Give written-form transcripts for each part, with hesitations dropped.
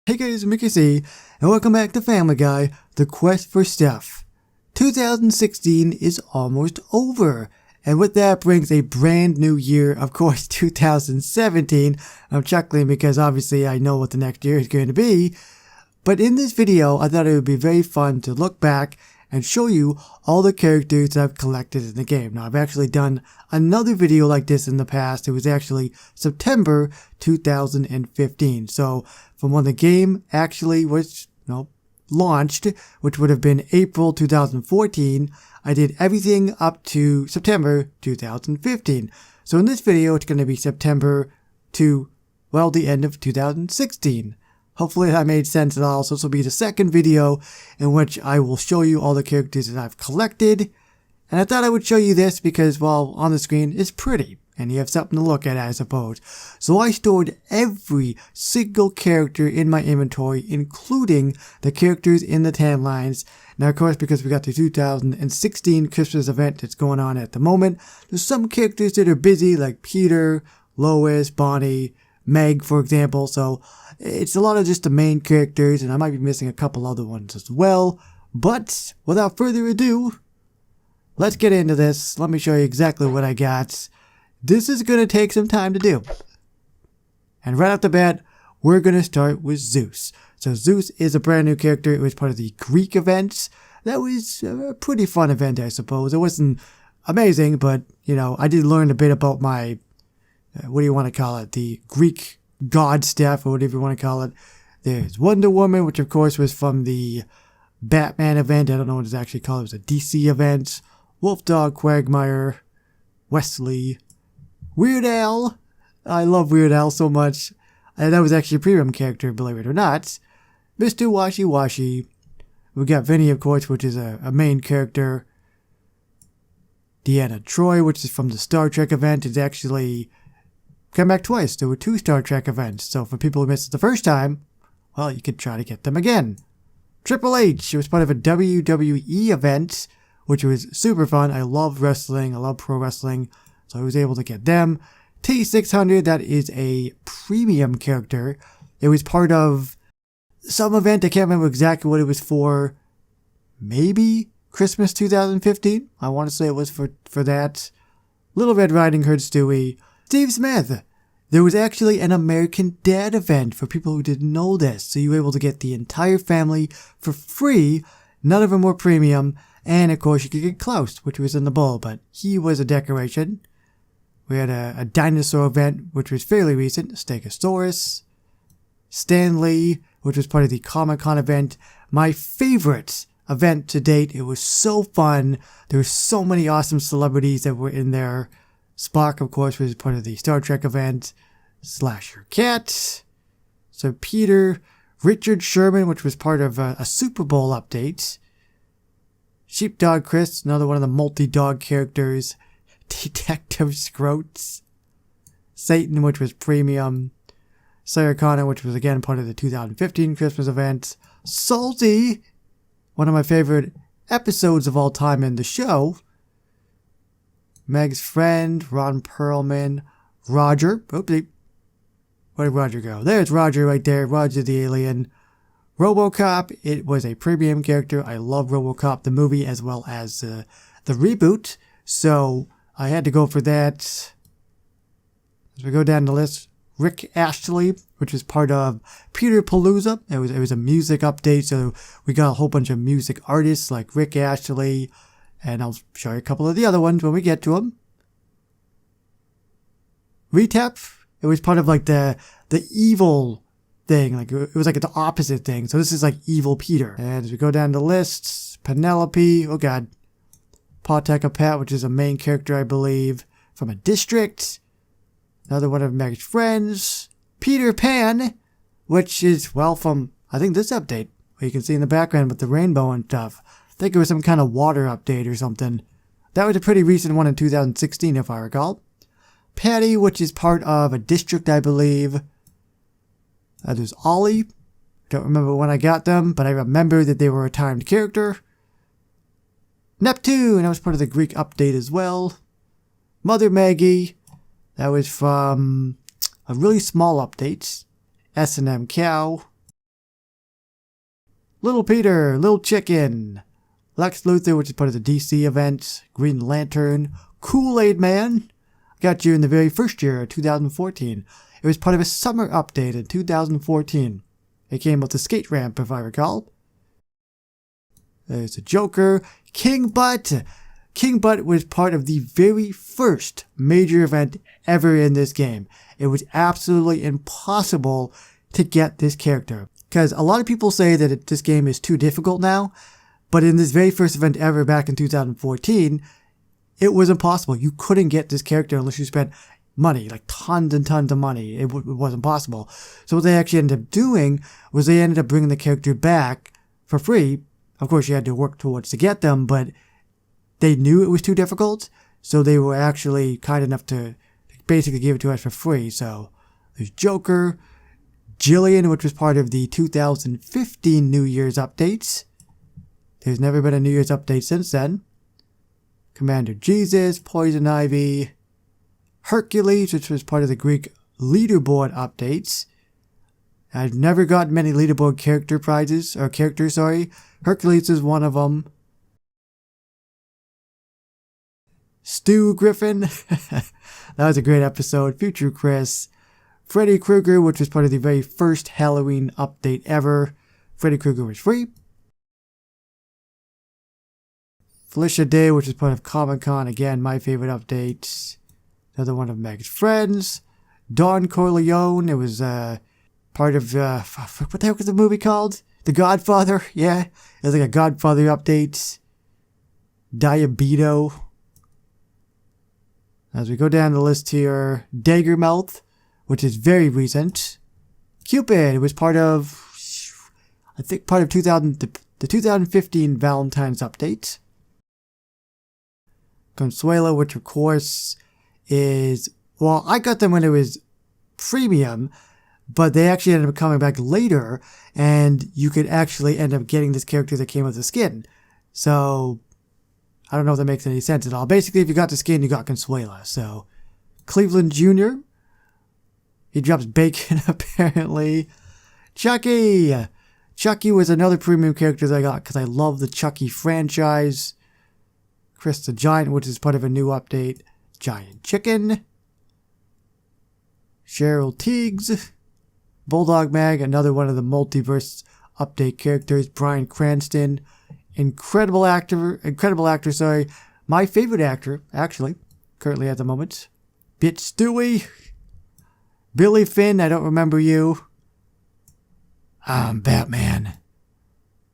Hey guys, Mickey C, and welcome back to Family Guy, The Quest for Stuff. 2016 is almost over, and with that brings a brand new year, of course 2017. I'm chuckling because obviously I know what the next year is going to be, but in this video I thought it would be very fun to look back and show you all the characters that I've collected in the game. Now, I've actually done another video like this in the past. It was actually September 2015. So, from when the game actually was, launched, which would have been April 2014, I did everything up to September 2015. So in this video, it's going to be September to, the end of 2016. Hopefully that made sense at all. So this will be the second video in which I will show you all the characters that I've collected. And I thought I would show you this because, on the screen it's pretty. And you have something to look at, I suppose. So I stored every single character in my inventory, including the characters in the timelines. Now, of course, because we got the 2016 Christmas event that's going on at the moment, there's some characters that are busy, like Peter, Lois, Bonnie, Meg, for example. So it's a lot of just the main characters, and I might be missing a couple other ones as well. But without further ado, let's get into this. Let me show you exactly what I got. This is going to take some time to do. And right off the bat, we're going to start with Zeus. So Zeus is a brand new character. It was part of the Greek events. That was a pretty fun event, I suppose. It wasn't amazing, but, I did learn a bit about my, what do you want to call it? The Greek god stuff, or whatever you want to call it. There's Wonder Woman, which of course was from the Batman event. I don't know what it's actually called. It was a DC event. Wolfdog, Quagmire, Wesley, Weird Al. I love Weird Al so much. And that was actually a premium character, believe it or not. Mr. Washy Washy. We got Vinny, of course, which is a main character. Deanna Troi, which is from the Star Trek event, is actually come back twice. There were 2 Star Trek events. So for people who missed it the first time, you could try to get them again. Triple H, it was part of a WWE event, which was super fun. I love wrestling. I love pro wrestling. So I was able to get them. T600, that is a premium character. It was part of some event. I can't remember exactly what it was for. Maybe Christmas 2015. I want to say it was for that. Little Red Riding Hood Stewie. Steve Smith. There was actually an American Dad event for people who didn't know this. So you were able to get the entire family for free. None of them were premium. And of course you could get Klaus, which was in the bowl, but he was a decoration. We had a dinosaur event, which was fairly recent, Stegosaurus. Stan Lee, which was part of the Comic-Con event. My favorite event to date. It was so fun. There were so many awesome celebrities that were in there. Spock, of course, was part of the Star Trek event. Slasher Cat. So Peter. Richard Sherman, which was part of a Super Bowl update. Sheepdog Chris, another one of the multi-dog characters. Detective Scroats. Satan, which was premium. Sarah Connor, which was again part of the 2015 Christmas event. Salty, one of my favorite episodes of all time in the show. Meg's friend, Ron Perlman. Roger. Oopsie. Where did Roger go? There's Roger right there. Roger the alien. RoboCop, it was a premium character. I love RoboCop, the movie, as well as the reboot. So I had to go for that. As we go down the list, Rick Astley, which was part of Peter Palooza. It was a music update, so we got a whole bunch of music artists like Rick Astley, and I'll show you a couple of the other ones when we get to them. Retap, it was part of like the evil thing, like it was like the opposite thing. So this is like evil Peter. And as we go down the list, Penelope, oh god, Pawteka Pat, which is a main character, I believe, from a district. Another one of Meg's friends. Peter Pan, which is, from, I think, this update, where you can see in the background with the rainbow and stuff. I think it was some kind of water update or something. That was a pretty recent one in 2016, if I recall. Patty, which is part of a district, I believe. There's Ollie. Don't remember when I got them, but I remember that they were a timed character. Neptune, that was part of the Greek update as well. Mother Maggie, that was from a really small update. S&M Cow. Little Peter, Little Chicken, Lex Luthor, which is part of the DC event, Green Lantern, Kool-Aid Man. Got you in the very first year, 2014. It was part of a summer update in 2014. It came with the skate ramp, if I recall. There's a Joker. King Butt. King Butt was part of the very first major event ever in this game. It was absolutely impossible to get this character, because a lot of people say that this game is too difficult now, but in this very first event ever back in 2014, it was impossible. You couldn't get this character unless you spent money, like tons and tons of money. It wasn't possible. So what they actually ended up doing was they ended up bringing the character back for free. Of course, you had to work towards to get them, but they knew it was too difficult, so they were actually kind enough to basically give it to us for free. So there's Joker, Jillian, which was part of the 2015 New Year's updates. There's never been a New Year's update since then. Commander Jesus, Poison Ivy, Hercules, which was part of the Greek leaderboard updates. I've never gotten many leaderboard characters, sorry. Hercules is one of them. Stu Griffin. That was a great episode. Future Chris. Freddy Krueger, which was part of the very first Halloween update ever. Freddy Krueger was free. Felicia Day, which is part of Comic-Con. Again, my favorite update. Another one of Meg's friends. Don Corleone. It was part of, what the heck was the movie called? The Godfather. Yeah, it was like a Godfather update. Diabeto. As we go down the list here, Daggermouth, which is very recent. Cupid, it was part of, I think, part of the 2015 Valentine's update. Consuelo, which of course is, well, I got them when it was premium, but they actually ended up coming back later, and you could actually end up getting this character that came with the skin. So I don't know if that makes any sense at all. Basically, if you got the skin, you got Consuela. So, Cleveland Jr., he drops bacon, apparently. Chucky! Chucky was another premium character that I got because I love the Chucky franchise. Chris the Giant, which is part of a new update. Giant Chicken. Cheryl Teagues. Bulldog Mag, another one of the multiverse update characters. Bryan Cranston. Incredible actor, sorry. My favorite actor, actually, currently at the moment. Bitch Stewie. Billy Finn, I don't remember you. Batman.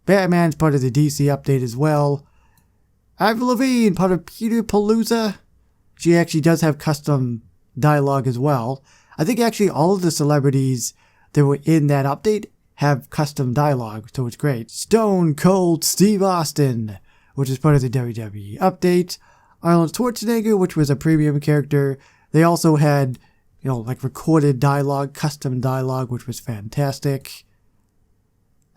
Batman's part of the DC update as well. Avril Lavigne, part of Peter Palooza. She actually does have custom dialogue as well. I think actually all of the celebrities that were in that update have custom dialogue, so it's great. Stone Cold Steve Austin, which is part of the WWE update. Arnold Schwarzenegger, which was a premium character. They also had, like recorded dialogue, custom dialogue, which was fantastic.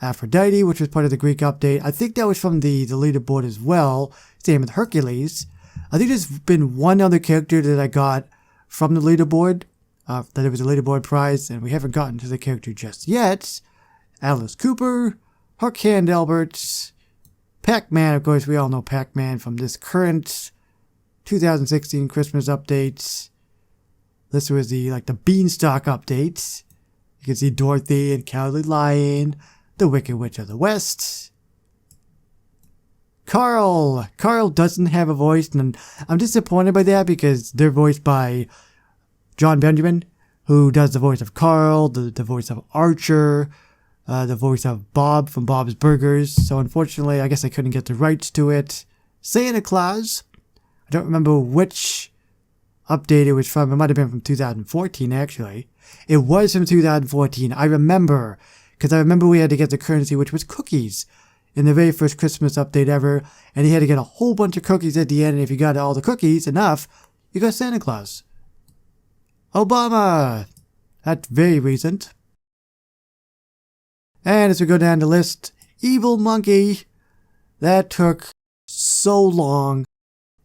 Aphrodite, which was part of the Greek update. I think that was from the leaderboard as well. Same with Hercules. I think there's been one other character that I got from the leaderboard, that it was a leaderboard prize, and we haven't gotten to the character just yet. Alice Cooper, Harkhand Alberts, Pac-Man, of course we all know Pac-Man from this current 2016 Christmas update. This was the Beanstalk update. You can see Dorothy and Cowardly Lion, the Wicked Witch of the West. Carl doesn't have a voice, and I'm disappointed by that because they're voiced by John Benjamin, who does the voice of Carl, the voice of Archer, the voice of Bob from Bob's Burgers. So unfortunately, I guess I couldn't get the rights to it. Santa Claus, I don't remember which update it was from. It might have been from 2014, actually. It was from 2014. I remember, because I remember we had to get the currency, which was cookies, in the very first Christmas update ever, and you had to get a whole bunch of cookies at the end, and if you got all the cookies, enough, you got Santa Claus. Obama! That's very recent. And as we go down the list, Evil Monkey. That took so long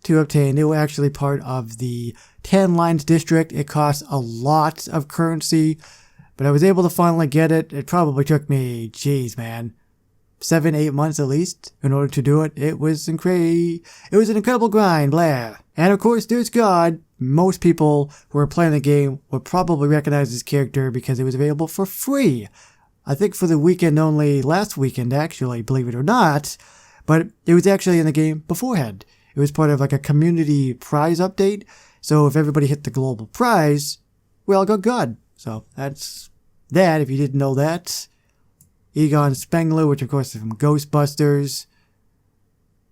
to obtain. They were actually part of the 10 Lines District. It cost a lot of currency, but I was able to finally get it. It probably took me, 7-8 months at least in order to do it. It was an incredible grind, blah. And of course, there's God. Most people who are playing the game would probably recognize this character because it was available for free. I think for the weekend only, last weekend actually, believe it or not, but it was actually in the game beforehand. It was part of like a community prize update, so if everybody hit the global prize, we all got God. So that's that, if you didn't know that. Egon Spengler, which of course is from Ghostbusters.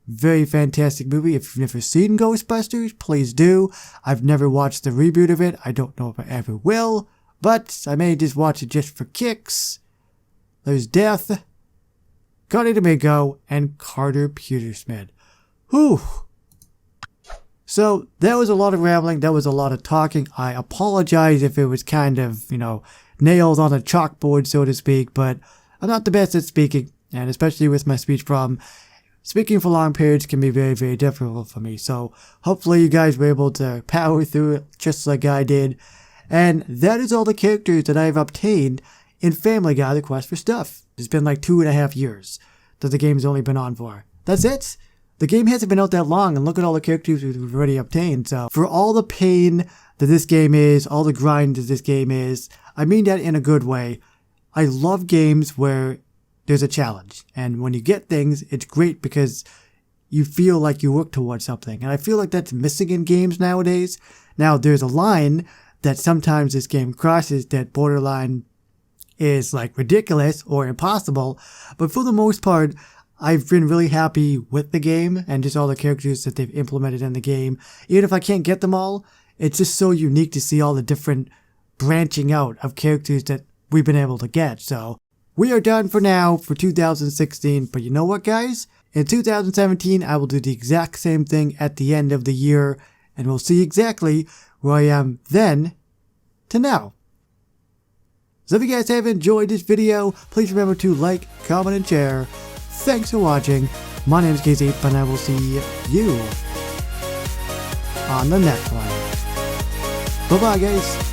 Very fantastic movie. If you've never seen Ghostbusters, please do. I've never watched the reboot of it. I don't know if I ever will, but I may just watch it just for kicks. There's Death, Connie Domingo, and Carter Peterson. Whew. So that was a lot of rambling. That was a lot of talking. I apologize if it was kind of, nails on a chalkboard, so to speak, but I'm not the best at speaking, and especially with my speech problem, speaking for long periods can be very, very difficult for me. So hopefully you guys were able to power through it just like I did. And that is all the characters that I've obtained in Family Guy: The Quest for Stuff. It's been like 2.5 years that the game's only been on for. That's it. The game hasn't been out that long, and look at all the characters we've already obtained. So for all the pain that this game is, all the grind that this game is, I mean that in a good way. I love games where there's a challenge, and when you get things, it's great because you feel like you work towards something, and I feel like that's missing in games nowadays. Now, there's a line that sometimes this game crosses that borderline is like ridiculous or impossible, but for the most part, I've been really happy with the game and just all the characters that they've implemented in the game. Even if I can't get them all, it's just so unique to see all the different branching out of characters that we've been able to get. So we are done for now for 2016, but you know what, guys? In 2017, I will do the exact same thing at the end of the year, and we'll see exactly where I am then to now. So if you guys have enjoyed this video, please remember to like, comment, and share. Thanks for watching. My name is KC, and I will see you on the next one. Bye-bye, guys.